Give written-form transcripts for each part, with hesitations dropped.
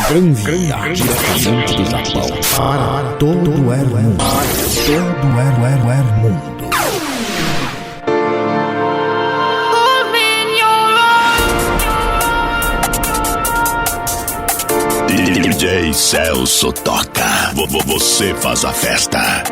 Envia diretamente do Japão para todo o mundo. Mundo. DJ Celso toca, você faz a festa.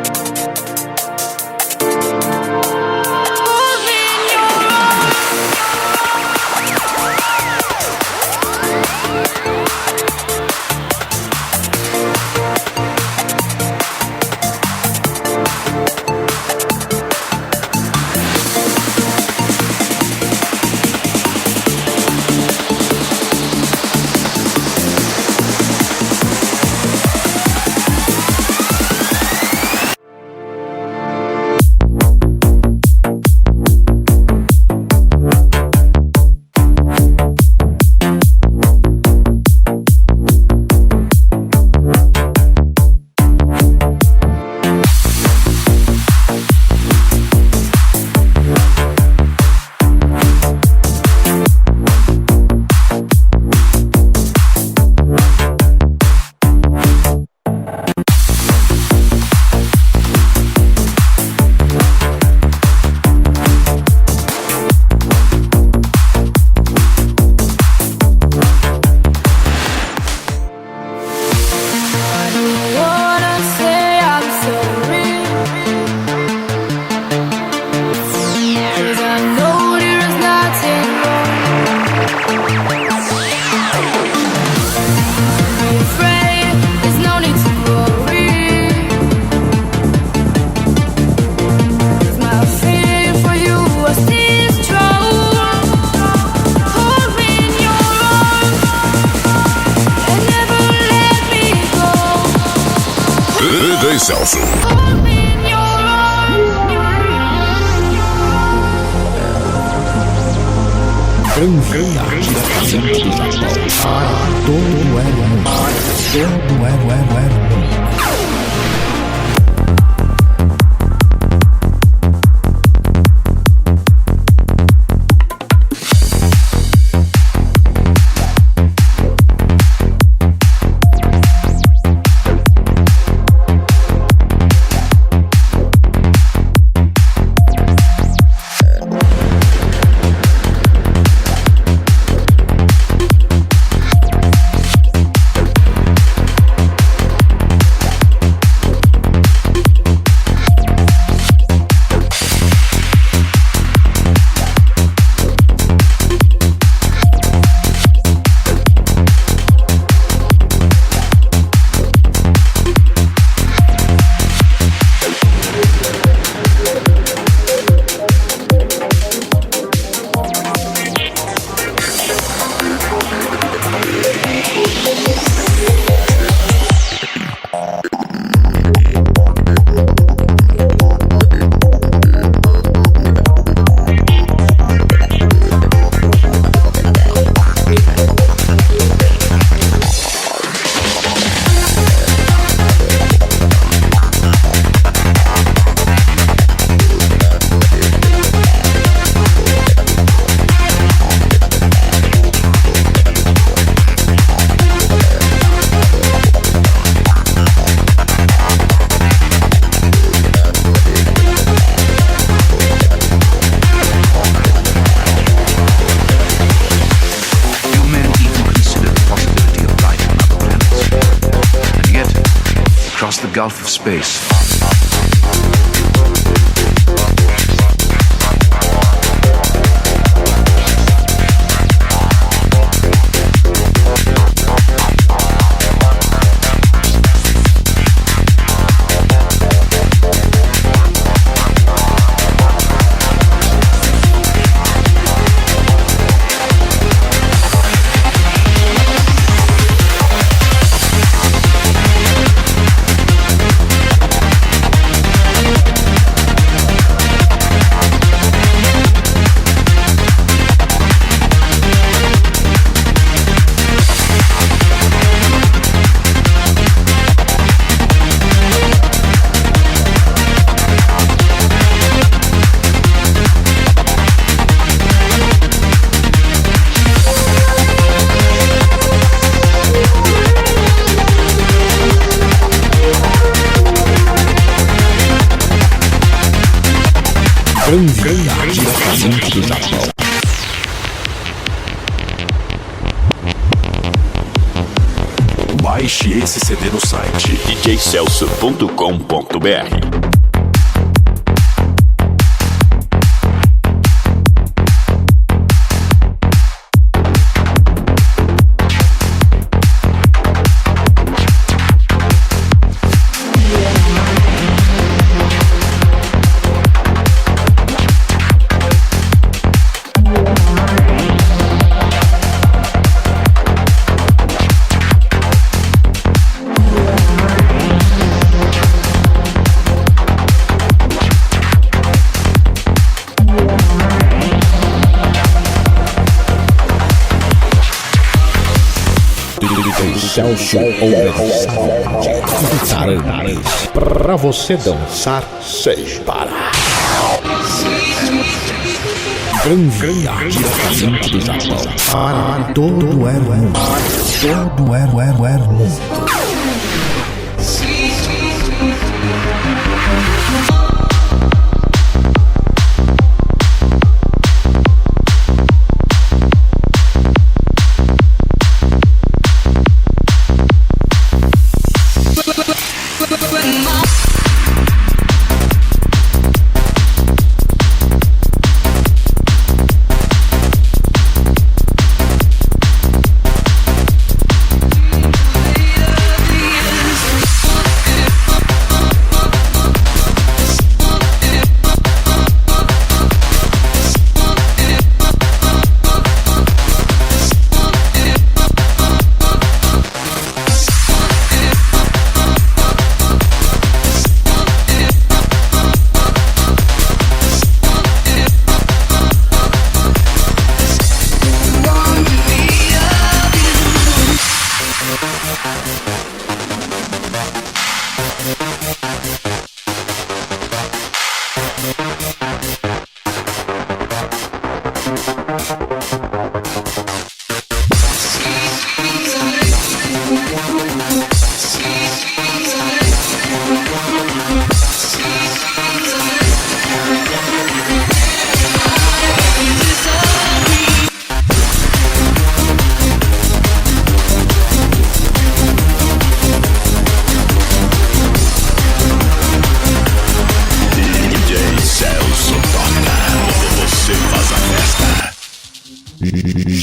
DJ Celso. Envia diretamente do Japão para todo o mundo. Across the gulf of space. Grandia, diretamente do Japão. Baixe esse CD no site djcelso.com.br. Celso Oversound pra você dançar sem parar. Grandia, diretamente do Japão. Para todo o mundo. Todo o mundo.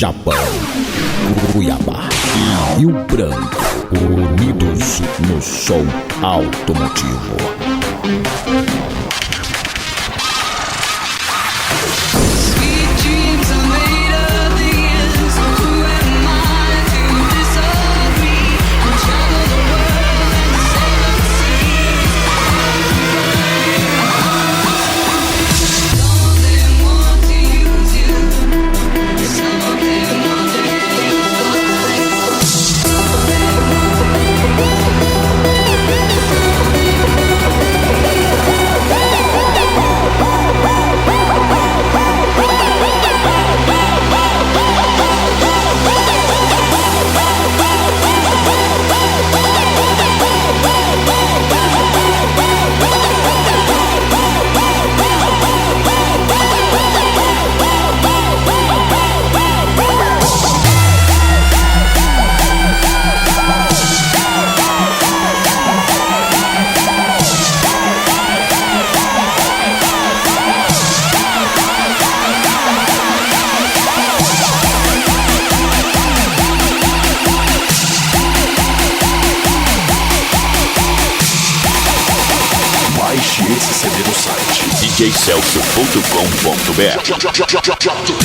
Japão, Cuiabá e Rio Branco, unidos no som automotivo. Baixe esse CD no site djcelso.com.br.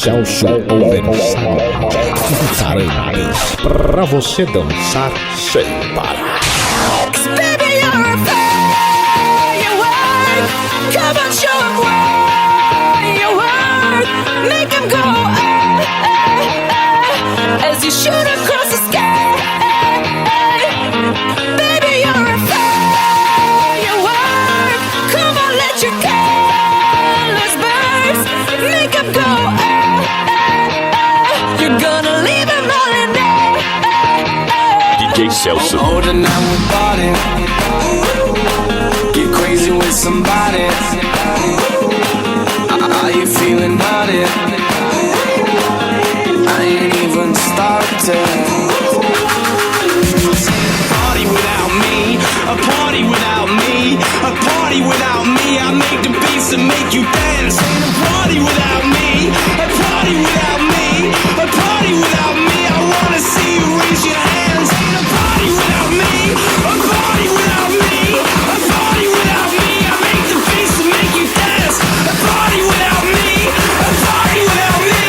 Celso Oversado, Tarantes, pra você dançar sem parar. Baby, you're a firework. Come on, show 'em where you work. Make 'em go as you shoot across the sky. Baby, you're a firework. Come on, let your colors burst. Make 'em go. You're gonna leave 'em all in there. DJ Celso. Oh, tonight we party. Get crazy with somebody. Are you feeling naughty? I ain't even started. Party without me, a party without me, a party without me. I make the beats and make you dance. Ain't a party without me, a party without me, a party without me. I wanna see you raise your hands. Ain't a party without me, a party without me, a party without me. I make the beats and make you dance. A party without me, a party without me,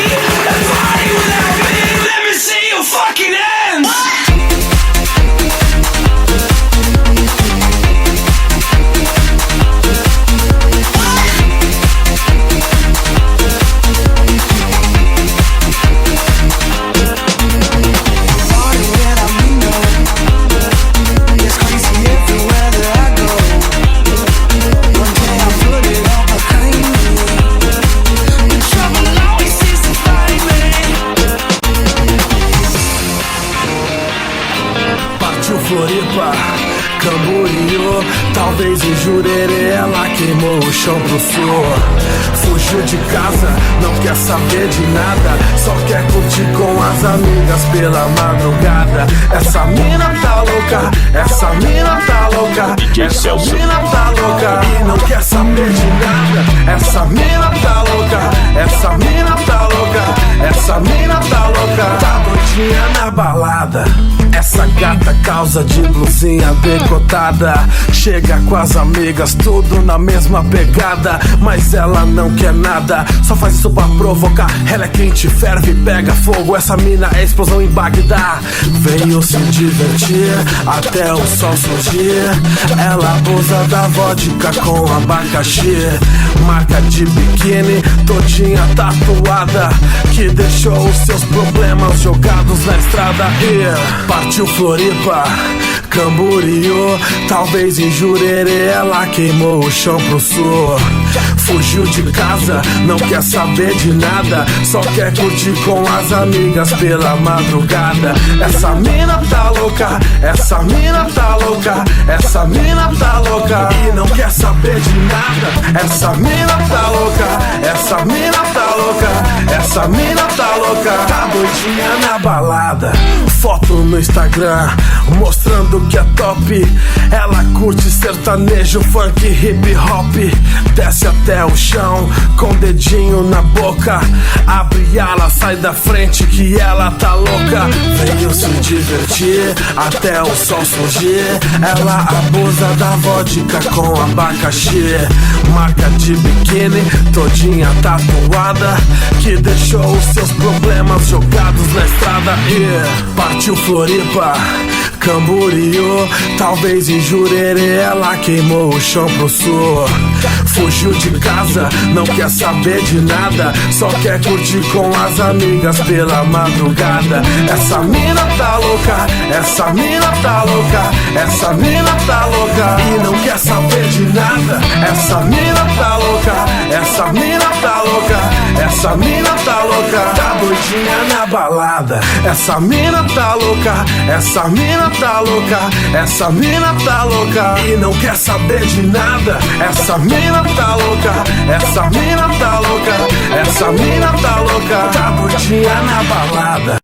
a party without me. Let me see your fucking hands. Camboriú, talvez em Jurerê ela queimou o chão pro sul. Fugiu de casa, não quer saber de nada, só quer curtir com as amigas pela madrugada. Essa mina tá louca, essa mina tá louca, essa mina tá louca e não quer saber de nada. Essa mina tá louca, essa mina tá louca, essa mina tá louca, tá doidinha na balada. Essa gata causa de blusinha decotada, chega com as amigas tudo na mesma pegada, mas ela não quer nada, só faz isso pra provocar. Ela é quente, ferve, pega fogo, essa mina é explosão em Bagdá. Veio se divertir até o sol surgir, ela abusa da vodka com abacaxi, marca de biquíni, todinha tatuada, que deixou os seus problemas jogados na estrada. E partiu Floripa, Camboriú, talvez em Jurerê ela queimou o chão pro sul. Fugiu de casa, não quer saber de nada, só quer curtir com as amigas pela madrugada. Essa mina tá louca, essa mina tá louca, essa mina tá louca e não quer saber de nada. Essa mina tá louca, essa mina tá louca, essa mina tá louca, tá doidinha na balada. Foto no Instagram mostrando que é top, ela curte sertanejo, funk, hip hop, desce até o chão com dedinho na boca, abre ala, sai da frente que ela tá louca. Veio se divertir até o sol surgir, ela abusa da vodka com abacaxi, marca de biquíni, todinha tatuada, que deixou os seus problemas jogados na estrada. E partiu Floripa, Camboriú, talvez em Jurerê ela queimou o chão pro sul. Fugiu de casa, não quer saber de nada, só quer curtir com as amigas pela madrugada. Essa mina tá louca, essa mina tá louca, essa mina tá louca e não quer saber de nada. Essa mina tá louca, essa mina tá louca, essa mina tá louca, tá doidinha na balada. Essa mina tá louca, essa mina tá louca, essa mina tá louca e não quer saber de nada. Essa mina tá louca, essa mina tá louca, essa mina tá louca, tá doidinha na balada.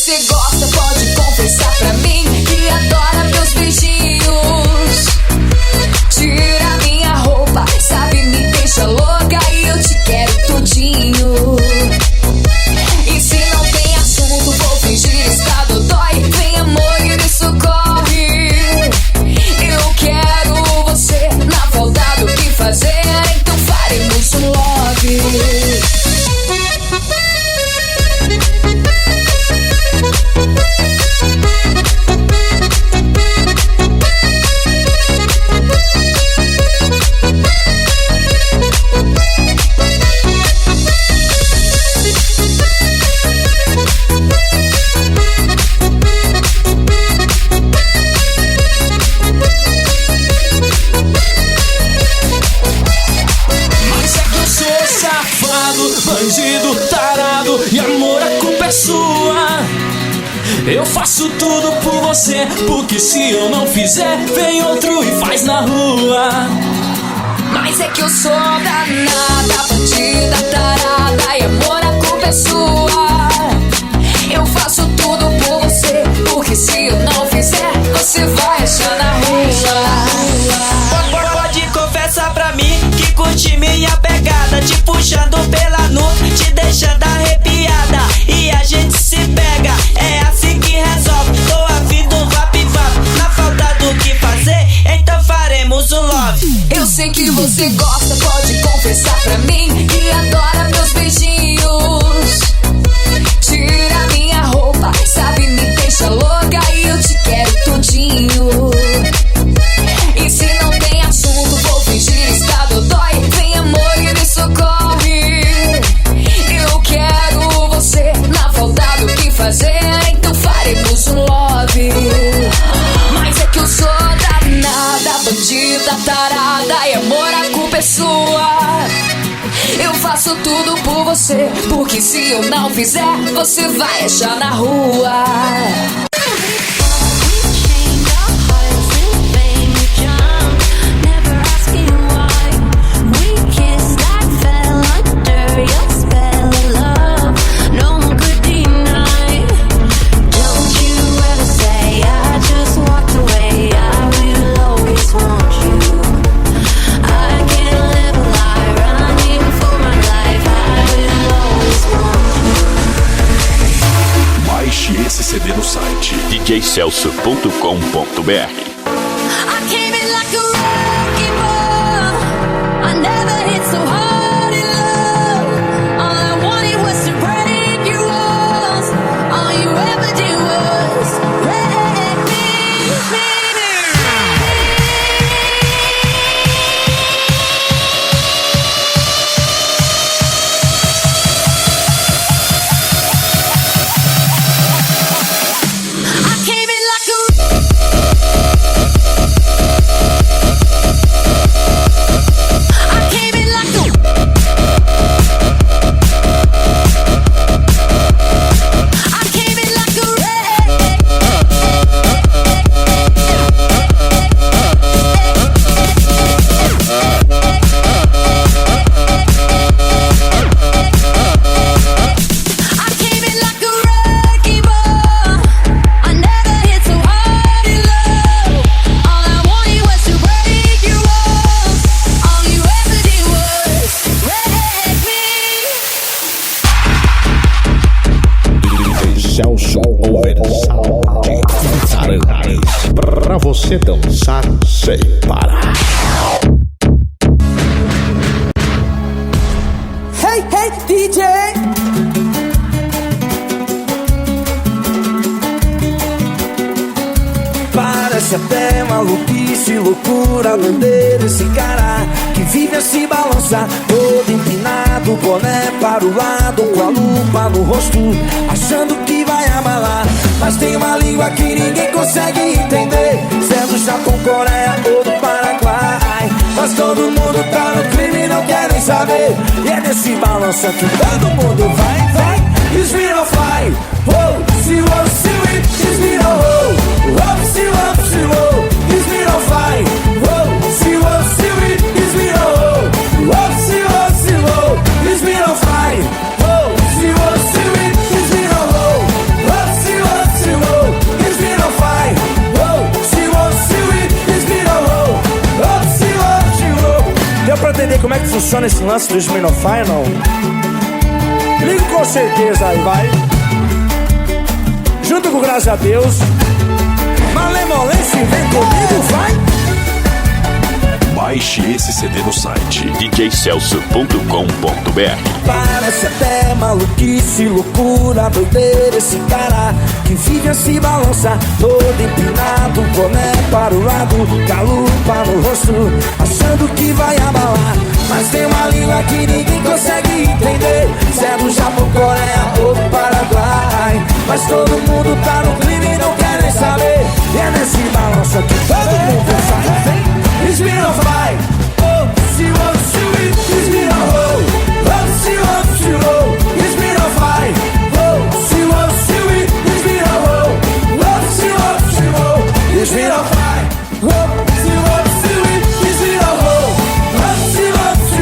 você gosta, pode confessar pra mim que adora meus beijinhos. Tira minha roupa, sabe, me deixa louca e eu te quero todinho. E se não tem assunto, vou fingir estar dodói. Vem amor e me socorre. Eu quero você na falta do que fazer, então faremos um love. Bandido, tarado, e amor, a culpa é sua. Eu faço tudo por você, porque se eu não fizer, vem outro e faz na rua. Mas é que eu sou danada, bandida, tarada, e amor, a culpa é sua. Eu faço tudo por você, porque se eu não fizer, você vai achar na rua. Pode confessar pra mim que curte minha pegada, te puxando pela nuca, te deixando arrepiada, e a gente se pega, é assim que resolve. Tô afim do vap-vap, na falta do que fazer, então faremos um love. Eu sei que você gosta, pode confessar pra mim que adora meus beijinhos. Tira minha roupa, sabe, me deixa louca e eu te quero todinho. E se não tem assunto, vou fingir estar dodói. Vem amor e me socorre. Eu quero você na falta do que fazer, então faremos um love. Mas é que eu sou danada, bandida, tarada, e amor, a culpa é sua. Eu faço tudo por você, porque se eu não fizer, você vai achar na rua. Baixe esse CD no site djcelso.com.br. I came in like a wrecking ball. I never hit so hard in love. All I wanted was to break your walls. All you ever did was wreck me, baby. I came in like a Celso Oversound. Pra você dançar sem parar. Hey, hey, DJ! Parece até maluquice, loucura, doideira esse cara que vive a se balançar, todo empinado, boné para o lado, com a lupa no rosto, achando que vai abalar. Mas tem uma língua que ninguém consegue entender, sendo Japão, Coreia ou do Paraguai. Mas todo mundo tá no crime e não quer nem saber, e é nesse balanço que todo mundo vai, vai. It's me no fly, oh, see what, see it, it's me no oh. Love, see love, see love, it's me no fly, oh, see what, see it, it's me no oh. Love, see love, see love, it's me no fly, oh, see what, see it, it's me no oh. Love, see lance do Smirnoff, não? Liga com certeza aí, vai. Junto com Graças a Deus. Malemolência, vem comigo, vai. Baixe esse CD no site djcelso.com.br. Parece até maluquice, loucura, doideira esse cara que vive a se balançar, todo empinado, boné para o lado, galupa no rosto, achando que vai abalar. Mas tem uma língua que ninguém consegue entender, se é do Japão, Coreia ou Paraguai. Mas todo mundo tá no clima e não quer nem saber, e é nesse balanço que todo mundo sai. Smirnoff vai, oh, se você Smirnoff, oh, se você Smirnoff vai, oh, se você Smirnoff, oh, se você Smirnoff vai, oh, se você Smirnoff, oh, se você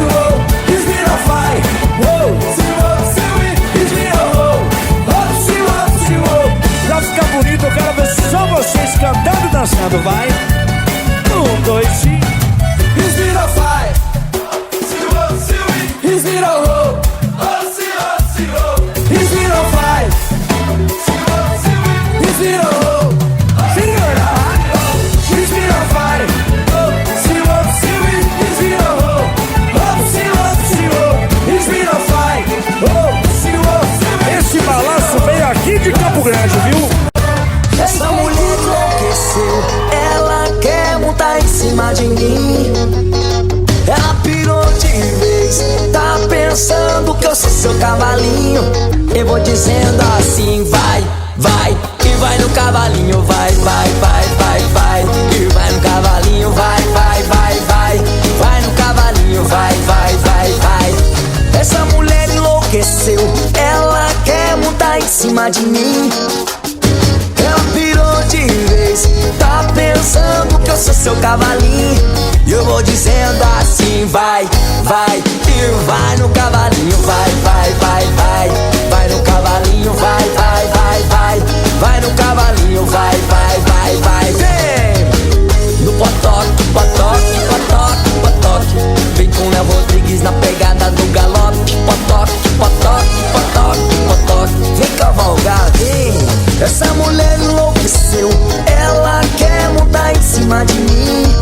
Smirnoff vai, oh, se você Smirnoff, oh, se você. Pra ficar bonito eu quero ver só vocês cantando e dançando, vai. 1, 2, 3. Smirnoff vai. Smirnoff, Smirnoff vai. Smirnoff, Smirnoff vai. Smirnoff vai. Esse balanço veio aqui de Campo Grande, viu? Essa mulher enlouqueceu, ela quer montar em cima de mim. Ela pirou de vez, tá pensando que eu sou seu cavalinho. Eu vou dizendo assim, vai, vai, e vai no cavalinho, vai, vai, vai, vai, vai. E vai no cavalinho, vai, vai, vai, vai. Vai no cavalinho, vai, vai, vai, vai. Essa mulher enlouqueceu, ela quer montar em cima de mim. Ela pirou de vez, tá pensando que eu sou seu cavalinho. E eu vou dizendo assim, vai, vai, e vai no cavalinho, vai, vai, vai, vai. Vai no cavalinho, vai, vai, vai, vai. Vai no cavalinho, vai, vai, vai, vai. Vem! No potoque, potoque, potoque, potoque. Vem com Léo Rodrigues na pegada do galope. Potoque, potoque, potoque, potoque. Vem cavalgar, vem! Essa mulher enlouqueceu, ela quer montar em cima de mim.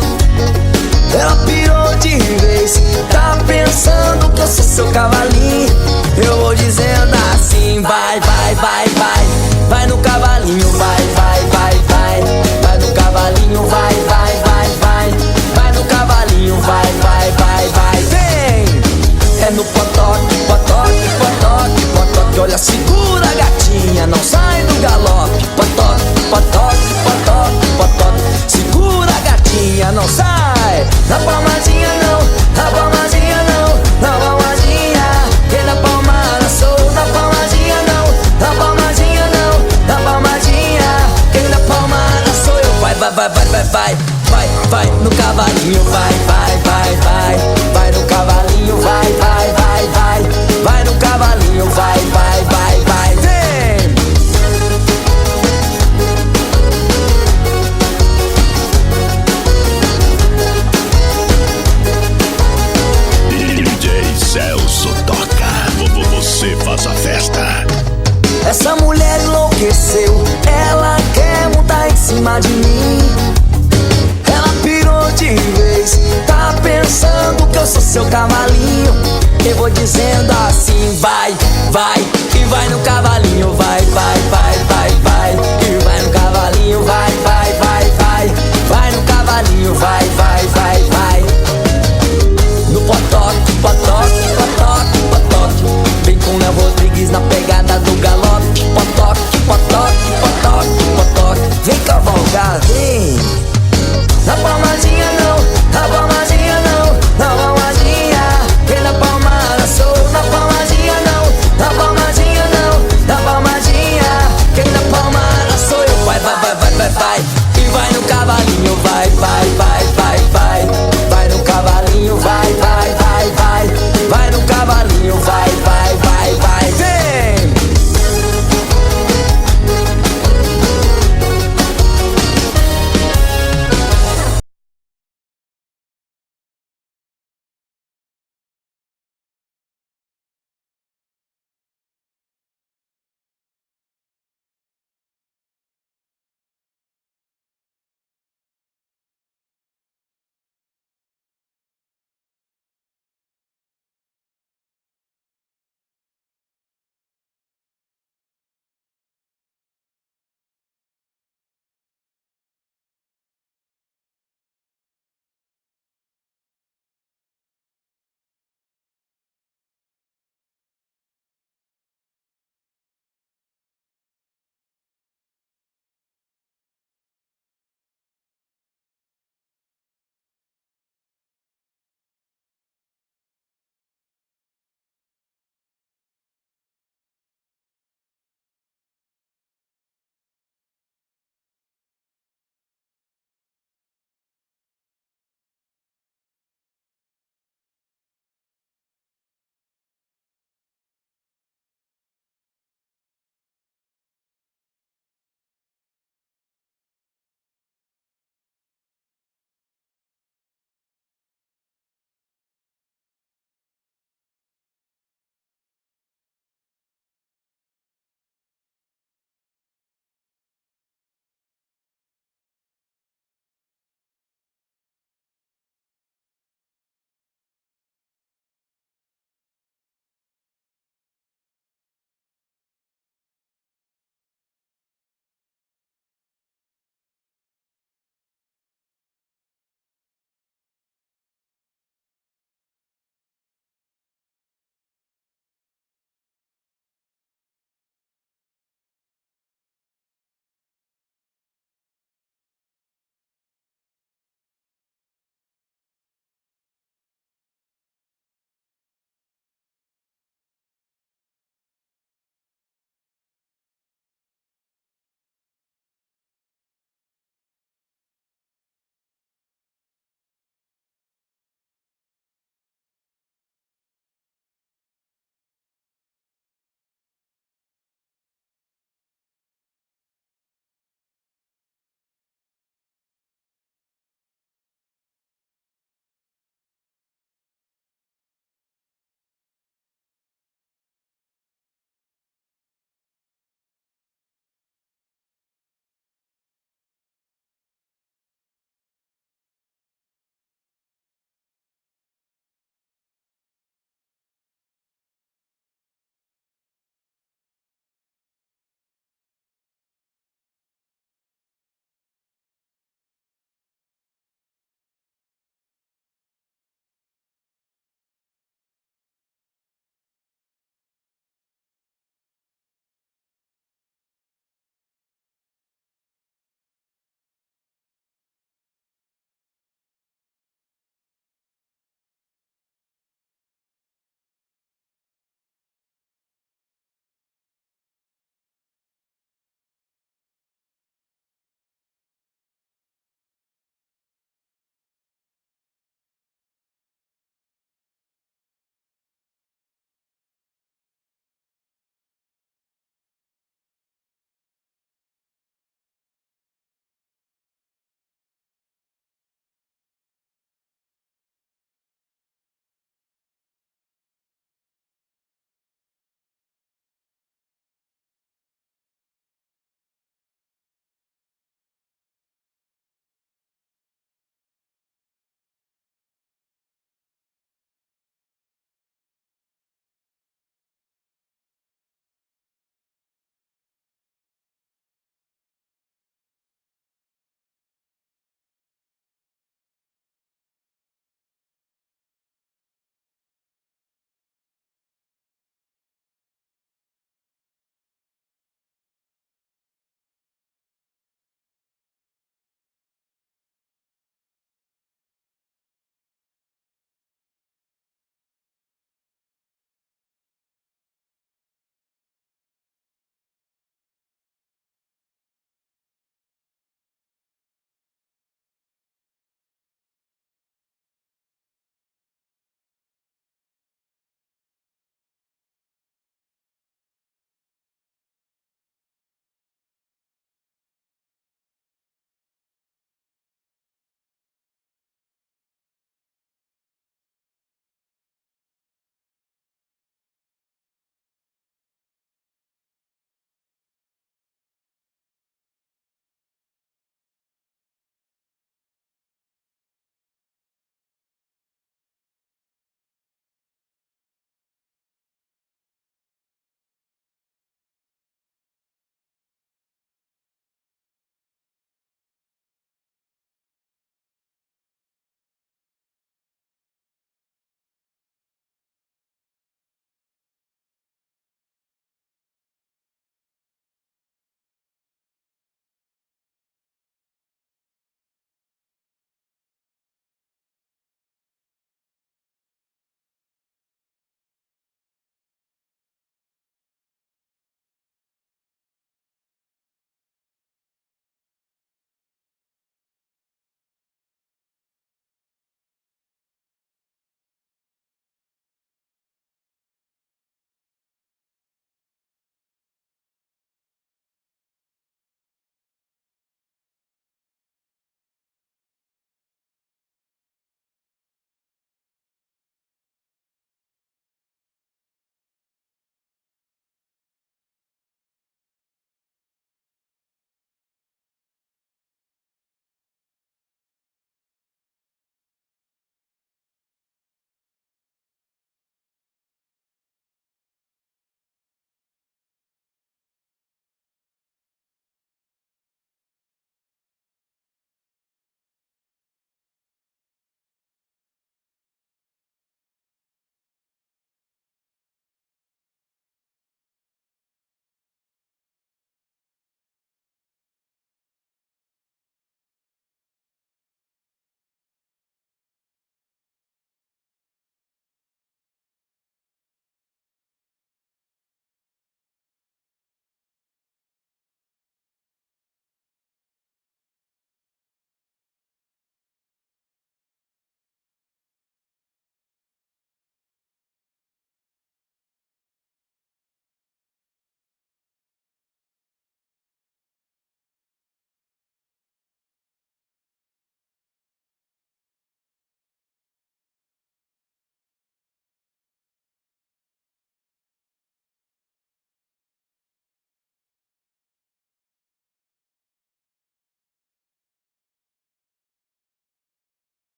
Ela pirou de vez, tá pensando que eu sou seu cavalinho. Eu vou dizendo assim, vai, vai, vai, vai. Vai no cavalinho, vai, vai, vai, vai. Vai no cavalinho, vai, vai, vai, vai. Vai no cavalinho, vai, vai, vai, vai. Vem! É no potoque, potoque, potoque, potoque. Olha, segura gatinha, não sai do galope. Potoque, potoque, potoque, potoque. Segura gatinha, não sai. Na palmadinha não, na palmadinha não, na palmadinha. Quem na palmada sou, na palmadinha não, na palmadinha não, na palmadinha. Quem na palmada sou eu, vai, vai, vai, vai, vai, vai. Vai, vai no cavalinho, vai, vai, vai, vai. Vai no cavalinho, vai, vai, vai, vai. Vai no cavalinho, vai, vai, vai, vai. Vem! DJ Celso toca, você faz a festa. Essa mulher enlouqueceu, ela quer montar em cima de mim. Ela pirou de vez, tá pensando que eu sou seu cavalinho. Eu vou dizendo assim, vai, vai, e vai no cavalinho, vai, vai, vai, vai, vai. E vai no cavalinho, vai, vai, vai, vai. Vai no cavalinho, vai,